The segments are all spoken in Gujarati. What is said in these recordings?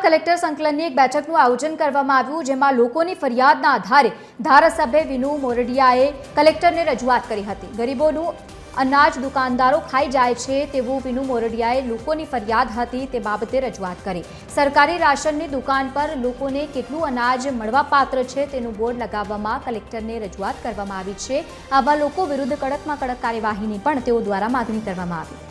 કલેક્ટર સંકલનની એક બેઠકનું આયોજન કરવામાં આવ્યું, જેમાં લોકોની ફરિયાદના આધારે ધારાસભ્ય વિનુ મોરડિયાએ કલેક્ટરને રજૂઆત કરી હતી। ગરીબોનું અનાજ દુકાનદારો ખાઈ જાય છે તેવું વિનુ મોરડિયાએ લોકોની ફરિયાદ હતી તે બાબતે રજૂઆત કરી। સરકારી રાશનની દુકાન પર લોકોને કેટલું અનાજ મળવાપાત્ર છે તેનું બોર્ડ લગાવવામાં કલેક્ટરને રજૂઆત કરવામાં આવી છે। આવા લોકો વિરુદ્ધ કડકમાં કડક કાર્યવાહીની પણ તેઓ દ્વારા માંગણી કરવામાં આવી।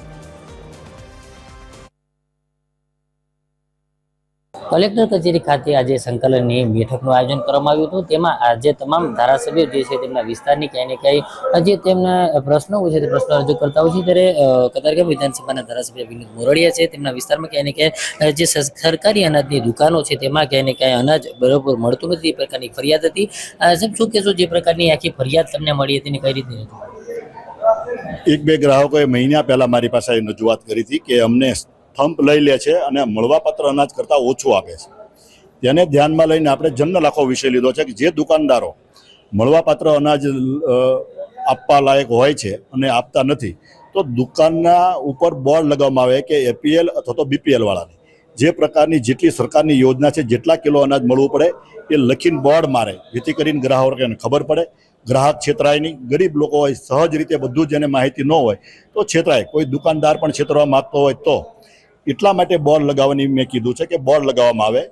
કલેક્ટર કચેરી ખાતે આજે સંકલનની બેઠકનું આયોજન કરવામાં આવ્યું હતું। તેમાં આજે તમામ ધારાસભ્યો જે છે તેમના વિસ્તારની ક્યાંય ને ક્યાંય જે તેમના પ્રશ્નો હોય છે તે પ્રશ્નો રજૂ કરતા હોય છે। ત્યારે કતારગામ વિધાનસભાના ધારાસભ્ય વિનોદ મોરડિયા છે તેમના વિસ્તારમાં ક્યાંય ને ક્યાંય જે સરકારી અનાજની દુકાનો છે તેમાં ક્યાંય ને ક્યાંય અનાજ બરોબર મળતું નથી એ પ્રકારની ફરિયાદ હતી। સાહેબ, શું કહેશો, જે પ્રકારની આખી ફરિયાદ તમને મળી હતી કઈ રીતે હતી? એક બે ગ્રાહકોએ મહિના પહેલા મારી પાસે રજૂઆત કરી હતી કે અમને થંપ લઈ લે છે અને મળવાપાત્ર અનાજ કરતાં ઓછું આપે છે। તેને ધ્યાનમાં લઈને આપણે જનરલ આખો વિષય લીધો છે કે જે દુકાનદારો મળવાપાત્ર અનાજ આપવા લાયક હોય છે અને આપતા નથી તો દુકાનના ઉપર બોર્ડ લગાવવામાં આવે કે એપીએલ અથવા તો બીપીએલ વાળાને જે પ્રકારની જેટલી સરકારની યોજના છે જેટલા કિલો અનાજ મળવું પડે એ લખીને બોર્ડ મારે, જેથી કરીને ગ્રાહકોને ખબર પડે, ગ્રાહક છેતરાય નહીં। ગરીબ લોકો હોય સહજ રીતે બધું જ એને માહિતી ન હોય તો છેતરાય, કોઈ દુકાનદાર પણ છેતરવા માગતો હોય તો એટલા માટે બોર્ડ લગાવવાની મેં કીધું છે કે બોર્ડ લગાવવામાં આવે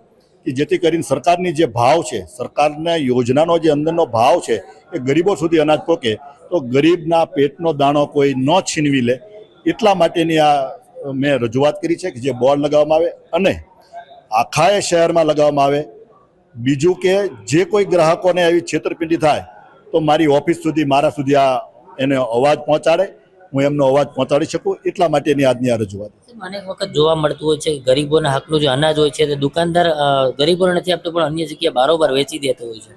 કે જેથી કરીને સરકારની જે ભાવ છે, સરકારના યોજનાનો જે અંદરનો ભાવ છે એ ગરીબો સુધી અનાજ પહોંચે તો ગરીબના પેટનો દાણો કોઈ ન છીનવી લે, એટલા માટેની આ મેં રજૂઆત કરી છે કે જે બોર્ડ લગાવવામાં આવે અને આખા શહેરમાં લગાવવામાં આવે। બીજું કે જે કોઈ ગ્રાહકોને આવી છેતરપિંડી થાય તો મારી ઓફિસ સુધી મારા સુધી આ એને અવાજ પહોંચાડે, હું એમનો અવાજ પહોંચાડી શકું, એટલા માટેની આજની આ રજૂઆત। અનેક વખત જોવા મળતું હોય છે કે ગરીબોના હકનું જે અનાજ હોય છે તે દુકાનદાર ગરીબોને નથી આપતો પણ અન્ય જગ્યાએ બારોબાર વેચી દેતો હોય છે।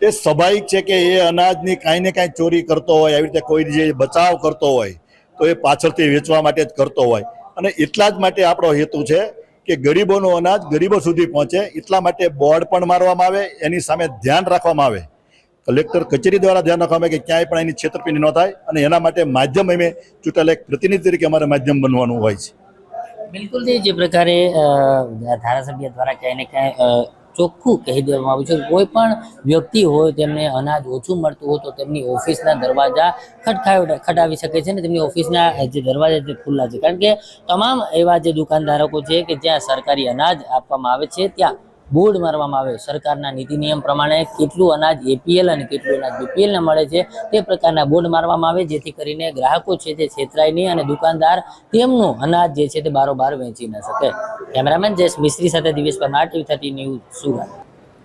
એ સ્વાભાવિક છે કે એ અનાજની કાંઈ ને કાંઈ ચોરી કરતો હોય, આવી રીતે કોઈ જે બચાવ કરતો હોય તો એ પાછળથી વેચવા માટે જ કરતો હોય અને એટલા જ માટે આપણો હેતુ છે કે ગરીબોનું અનાજ ગરીબો સુધી પહોંચે, એટલા માટે બોર્ડ પણ મારવામાં આવે, એની સામે ધ્યાન રાખવામાં આવે, કલેક્ટર કચેરી દ્વારા ધ્યાન રાખવામાં આવે કે ક્યાંય પણ એની છેતરપિંડી ન થાય અને એના માટે માધ્યમ અમે ચૂંટાયેલા એક પ્રતિનિધિ તરીકે અમારે માધ્યમ બનવાનું હોય છે। બિલકુલ, જે પ્રકારે ધારાસભ્ય દ્વારા ક્યાંય ને ક્યાંય ચોખ્ખું કહી દેવામાં આવ્યું છે કે કોઈ પણ વ્યક્તિ હોય તેમને અનાજ ઓછું મળતું હોય તો તેમની ઓફિસના દરવાજા ખટખટાવી શકે છે ને તેમની ઓફિસના જે દરવાજા તે ખુલ્લા છે। કારણ કે તમામ એવા જે દુકાનધારકો છે કે જ્યાં સરકારી અનાજ આપવામાં આવે છે ત્યાં બોર્ડ મારવામાં આવે, સરકારના નીતિ નિયમ પ્રમાણે કેટલું અનાજ એપીએલ અને કેટલું અનાજ બીપીએલ ને મળે છે તે પ્રકારના બોર્ડ મારવામાં આવે, જેથી કરીને ગ્રાહકો છે તે છેતરાય નહીં અને દુકાનદાર તેમનું અનાજ જે છે તે બારોબાર વેચી ન શકે। કેમેરામેન જયેશ મિસ્ત્રી સાથે દિવેશ પરમાર, TV30 ન્યૂઝ, સુરત।